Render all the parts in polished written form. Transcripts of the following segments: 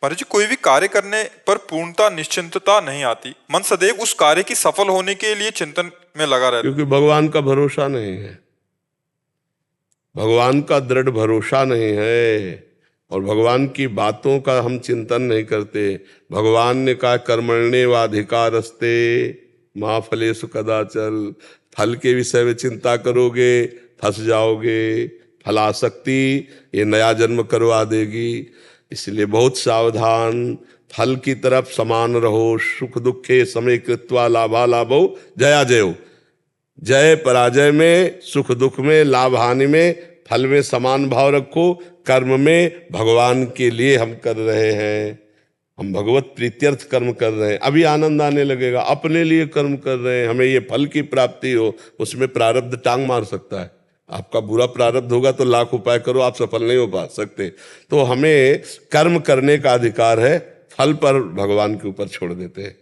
पर जी कोई भी कार्य करने पर पूर्णता निश्चिंतता नहीं आती। मन सदैव उस कार्य की सफल होने के लिए चिंतन में लगा रहता। क्योंकि भगवान का भरोसा नहीं है, भगवान का दृढ़ भरोसा नहीं है, और भगवान की बातों का हम चिंतन नहीं करते। भगवान ने कहा कर्मण्येवाधिकारस्ते मा फलेषु कदाचन, फल के विषय में चिंता करोगे फंस जाओगे, फलासक्ति ये नया जन्म करवा देगी। इसलिए बहुत सावधान, फल की तरफ समान रहो। सुख दुखे समय कृत्वा लाभा लाभो जया जयो, जय पराजय में, सुख दुख में, लाभ हानि में, फल में समान भाव रखो। कर्म में भगवान के लिए हम कर रहे हैं, हम भगवत प्रीत्यर्थ कर्म कर रहे हैं, अभी आनंद आने लगेगा। अपने लिए कर्म कर रहे हैं, हमें ये फल की प्राप्ति हो, उसमें प्रारब्ध टांग मार सकता है। आपका बुरा प्रारब्ध होगा तो लाख उपाय करो, आप सफल नहीं हो पा सकते। तो हमें कर्म करने का अधिकार है, फल पर भगवान के ऊपर छोड़ देते हैं।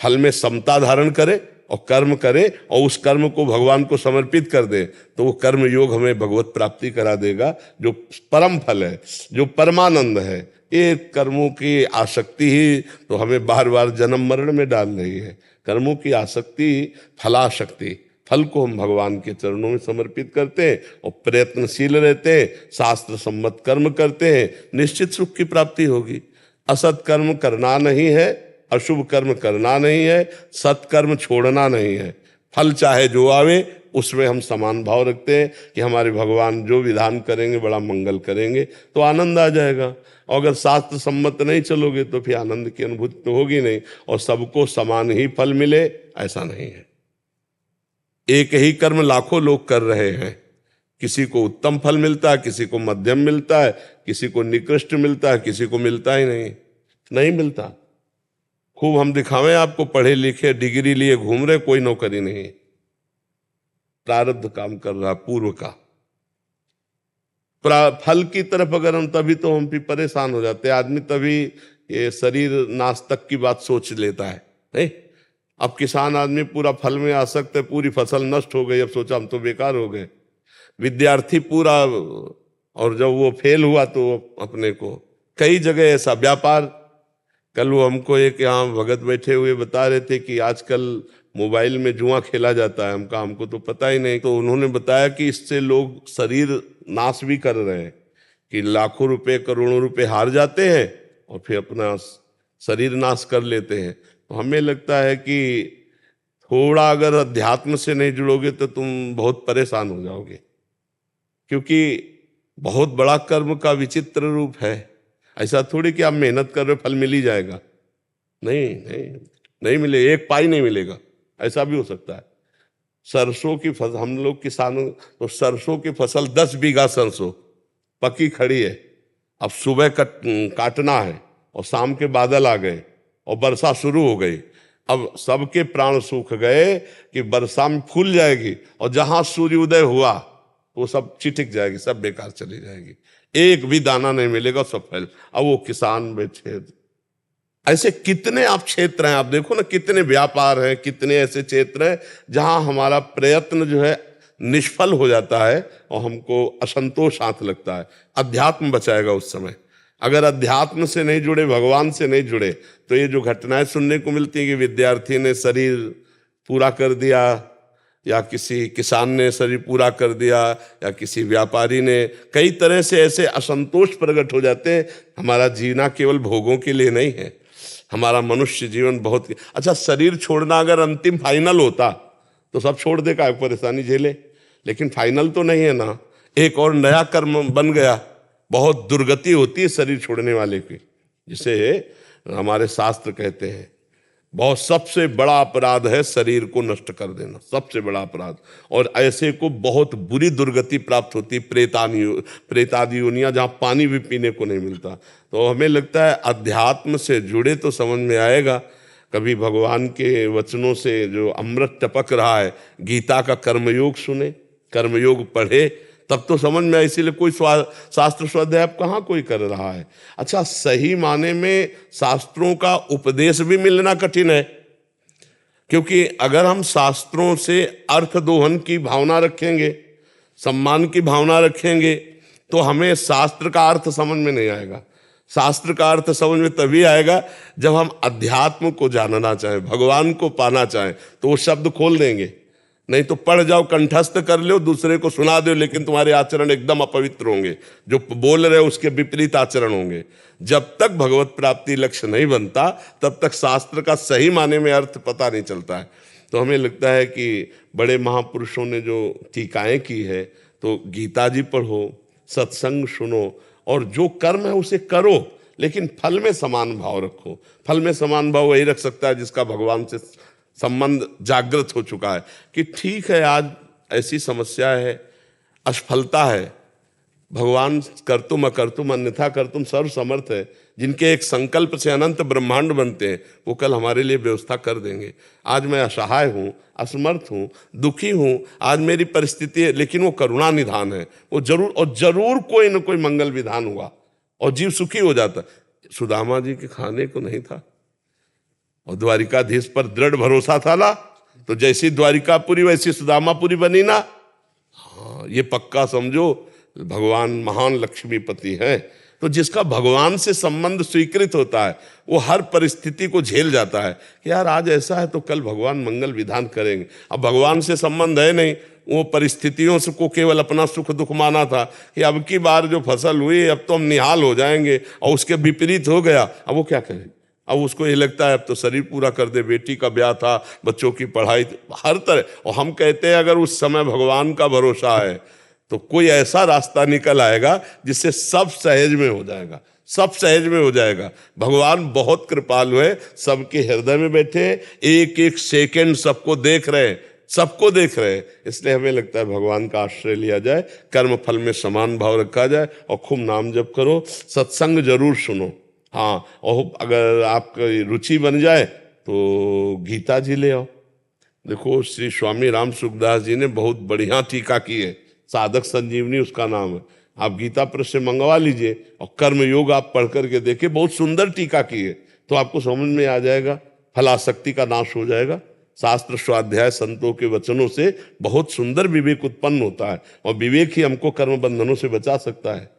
फल में समता धारण करें और कर्म करें, और उस कर्म को भगवान को समर्पित कर दे, तो वो कर्म योग हमें भगवत प्राप्ति करा देगा, जो परम फल है, जो परमानंद है। ये कर्मों की आसक्ति ही तो हमें बार बार जन्म मरण में डाल रही है। कर्मों की आसक्ति फलाशक्ति, फल को हम भगवान के चरणों में समर्पित करते हैं और प्रयत्नशील रहते हैं, शास्त्र सम्मत कर्म करते हैं, निश्चित सुख की प्राप्ति होगी। असत कर्म करना नहीं है, अशुभ कर्म करना नहीं है, सत्कर्म छोड़ना नहीं है। फल चाहे जो आवे उसमें हम समान भाव रखते हैं कि हमारे भगवान जो विधान करेंगे बड़ा मंगल करेंगे, तो आनंद आ जाएगा। और अगर शास्त्र सम्मत नहीं चलोगे तो फिर आनंद की अनुभूति तो होगी नहीं, और सबको समान ही फल मिले ऐसा नहीं है। एक ही कर्म लाखों लोग कर रहे हैं, किसी को उत्तम फल मिलता है, किसी को मध्यम मिलता है, किसी को निकृष्ट मिलता है, किसी को मिलता ही नहीं मिलता। खूब हम दिखावें आपको, पढ़े लिखे डिग्री लिए घूम रहे, कोई नौकरी नहीं, प्रारब्ध काम कर रहा पूर्व का। फल की तरफ अगर हम, तभी तो हम भी परेशान हो जाते हैं। आदमी तभी ये शरीर नाश तक की बात सोच लेता है। नहीं, अब किसान आदमी पूरा फल में आसक्त है, पूरी फसल नष्ट हो गई, अब सोचा हम तो बेकार हो गए। विद्यार्थी पूरा, और जब वो फेल हुआ तो अपने को कई जगह ऐसा व्यापार। कल वो हमको एक यहाँ भगत बैठे हुए बता रहे थे कि आजकल मोबाइल में जुआ खेला जाता है। हमको तो पता ही नहीं। तो उन्होंने बताया कि इससे लोग शरीर नाश भी कर रहे हैं, कि लाखों रुपए करोड़ों रुपए हार जाते हैं और फिर अपना शरीर नाश कर लेते हैं। तो हमें लगता है कि थोड़ा अगर अध्यात्म से नहीं जुड़ोगे तो तुम बहुत परेशान हो जाओगे, क्योंकि बहुत बड़ा कर्म का विचित्र रूप है। ऐसा थोड़ी कि आप मेहनत कर रहे हो फल मिल ही जाएगा, नहीं मिले, एक पाई नहीं मिलेगा, ऐसा भी हो सकता है। सरसों की फसल, हम लोग किसानों, तो सरसों की फसल 10 बीघा सरसों पकी खड़ी है, अब सुबह काटना है और शाम के बादल आ गए और वर्षा शुरू हो गई। अब सबके प्राण सूख गए कि वर्षा में फूल जाएगी, और जहां सूर्योदय हुआ वो सब चिटिक जाएगी, सब बेकार चली जाएगी, एक भी दाना नहीं मिलेगा, सब फैल। अब वो किसान बैठे। ऐसे कितने आप क्षेत्र हैं, आप देखो ना, कितने व्यापार हैं, कितने ऐसे क्षेत्र हैं जहां हमारा प्रयत्न जो है निष्फल हो जाता है और हमको असंतोष हाथ लगता है। अध्यात्म बचाएगा उस समय। अगर अध्यात्म से नहीं जुड़े, भगवान से नहीं जुड़े, तो ये जो घटनाएं सुनने को मिलती है कि विद्यार्थी ने शरीर पूरा कर दिया, या किसी किसान ने शरीर पूरा कर दिया, या किसी व्यापारी ने, कई तरह से ऐसे असंतोष प्रकट हो जाते हैं। हमारा जीना केवल भोगों के लिए नहीं है, हमारा मनुष्य जीवन बहुत। अच्छा, शरीर छोड़ना अगर अंतिम फाइनल होता तो सब छोड़ दे, का परेशानी झेले, लेकिन फाइनल तो नहीं है ना। एक और नया कर्म बन गया, बहुत दुर्गति होती है शरीर छोड़ने वाले की, जिसे हमारे शास्त्र कहते हैं बहुत सबसे बड़ा अपराध है शरीर को नष्ट कर देना, सबसे बड़ा अपराध। और ऐसे को बहुत बुरी दुर्गति प्राप्त होती, प्रेतादि योनियां, जहाँ पानी भी पीने को नहीं मिलता। तो हमें लगता है अध्यात्म से जुड़े तो समझ में आएगा। कभी भगवान के वचनों से जो अमृत टपक रहा है, गीता का कर्मयोग सुने, कर्मयोग पढ़े, तब तो समझ में आए। इसीलिए कोई शास्त्र स्वाध्याय कहाँ कोई कर रहा है। अच्छा, सही माने में शास्त्रों का उपदेश भी मिलना कठिन है, क्योंकि अगर हम शास्त्रों से अर्थ दोहन की भावना रखेंगे, सम्मान की भावना रखेंगे, तो हमें शास्त्र का अर्थ समझ में नहीं आएगा। शास्त्र का अर्थ समझ में तभी आएगा जब हम अध्यात्म को जानना चाहें, भगवान को पाना चाहें, तो वो शब्द खोल देंगे। नहीं तो पढ़ जाओ, कंठस्थ कर लो, दूसरे को सुना दो, लेकिन तुम्हारे आचरण एकदम अपवित्र होंगे, जो बोल रहे हो उसके विपरीत आचरण होंगे। जब तक भगवत प्राप्ति लक्ष्य नहीं बनता तब तक शास्त्र का सही माने में अर्थ पता नहीं चलता है। तो हमें लगता है कि बड़े महापुरुषों ने जो टीकाएं की है, तो गीता जी पढ़ो, सत्संग सुनो, और जो कर्म है उसे करो, लेकिन फल में समान भाव रखो। फल में समान भाव वही रख सकता है जिसका भगवान से संबंध जागृत हो चुका है कि ठीक है, आज ऐसी समस्या है, असफलता है, भगवान कर्तुम अकर्तुम अन्यथा कर्तुम सर्व समर्थ है। जिनके एक संकल्प से अनंत ब्रह्मांड बनते हैं, वो कल हमारे लिए व्यवस्था कर देंगे। आज मैं असहाय हूँ, असमर्थ हूँ, दुखी हूँ, आज मेरी परिस्थिति है, लेकिन वो करुणा निधान है, वो जरूर कोई न कोई मंगल विधान हुआ और जीव सुखी हो जाता। सुदामा जी के खाने को नहीं था और द्वारिकाधीश पर दृढ़ भरोसा था ना, तो जैसी द्वारिकापुरी वैसी सुदामापुरी बनी ना। हाँ, ये पक्का समझो, भगवान महान लक्ष्मीपति हैं। तो जिसका भगवान से संबंध स्वीकृत होता है वो हर परिस्थिति को झेल जाता है कि यार आज ऐसा है तो कल भगवान मंगल विधान करेंगे। अब भगवान से संबंध है नहीं, वो परिस्थितियों से को केवल अपना सुख दुख माना था कि अब की बार जो फसल हुई अब तो हम निहाल हो जाएंगे, और उसके विपरीत हो गया, अब वो क्या करे। अब उसको ये लगता है अब तो शरीर पूरा कर दे, बेटी का ब्याह था, बच्चों की पढ़ाई, हर तरह। और हम कहते हैं अगर उस समय भगवान का भरोसा है तो कोई ऐसा रास्ता निकल आएगा जिससे सब सहज में हो जाएगा, सब सहज में हो जाएगा। भगवान बहुत कृपालु है, सबके हृदय में बैठे, एक एक सेकंड सबको देख रहे हैं, सबको देख रहे हैं। इसलिए हमें लगता है भगवान का आश्रय लिया जाए, कर्म फल में समान भाव रखा जाए, और खूब नाम जप करो, सत्संग जरूर सुनो। हाँ, और अगर आपकी रुचि बन जाए तो गीता जी ले आओ। देखो, श्री स्वामी राम सुखदास जी ने बहुत बढ़िया टीका की है, साधक संजीवनी उसका नाम है। आप गीता प्रेस से मंगवा लीजिए और कर्म योग आप पढ़ करके देखिए, बहुत सुंदर टीका की है, तो आपको समझ में आ जाएगा, फलासक्ति का नाश हो जाएगा। शास्त्र स्वाध्याय संतों के वचनों से बहुत सुंदर विवेक उत्पन्न होता है, और विवेक ही हमको कर्म बंधनों से बचा सकता है।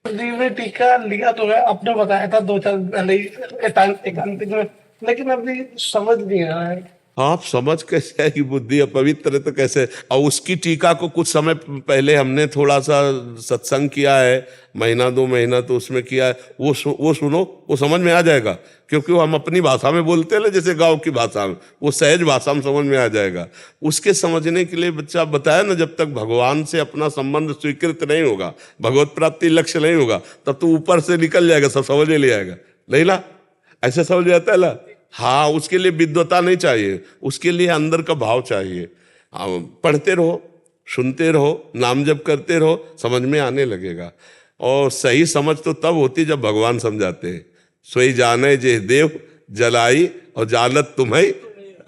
ने टीका लिया तो है, आपने बताया था 2-4 पहले एकांतिक में, लेकिन अभी समझ नहीं आ रहा है। आप समझ कैसे है कि बुद्धि अपवित्र है तो कैसे। और उसकी टीका को कुछ समय पहले हमने थोड़ा सा सत्संग किया है, 1-2 महीना तो उसमें किया है, वो सुनो, वो समझ में आ जाएगा, क्योंकि वो हम अपनी भाषा में बोलते हैं ना, जैसे गांव की भाषा में, वो सहज भाषा में समझ में आ जाएगा। उसके समझने के लिए बच्चा बताया ना, जब तक भगवान से अपना संबंध स्वीकृत नहीं होगा, भगवत प्राप्ति लक्ष्य नहीं होगा, तब तो ऊपर से निकल जाएगा, सब समझ में ले आएगा। नहीं ना, ऐसे समझ जाता है ना। हाँ, उसके लिए विद्वता नहीं चाहिए, उसके लिए अंदर का भाव चाहिए। पढ़ते रहो, सुनते रहो, नाम जप करते रहो, समझ में आने लगेगा। और सही समझ तो तब होती जब भगवान समझाते हैं। सोई जाने जे देव जलाई और जानत तुम्हें।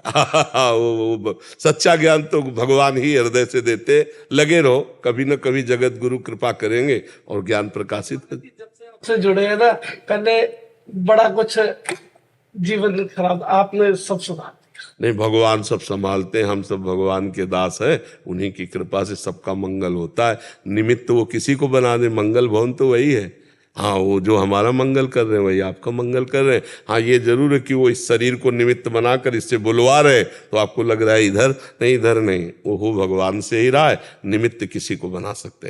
वो सच्चा ज्ञान तो भगवान ही हृदय से देते। लगे रहो, कभी न कभी जगत गुरु कृपा करेंगे और ज्ञान प्रकाशित कर। जब से जुड़े हैं ना, पहले बड़ा कुछ जीवन खराब, आपने सब सुधार दिया। नहीं, भगवान सब संभालते हैं, हम सब भगवान के दास हैं, उन्हीं की कृपा से सबका मंगल होता है। निमित्त वो किसी को बना दे, मंगल भवन तो वही है। हाँ, वो जो हमारा मंगल कर रहे हैं वही आपका मंगल कर रहे हैं। हाँ, ये जरूर है कि वो इस शरीर को निमित्त बनाकर इससे बुलवा रहे, तो आपको लग रहा है इधर नहीं, वो भगवान से ही रहा है, निमित्त किसी को बना सकते हैं।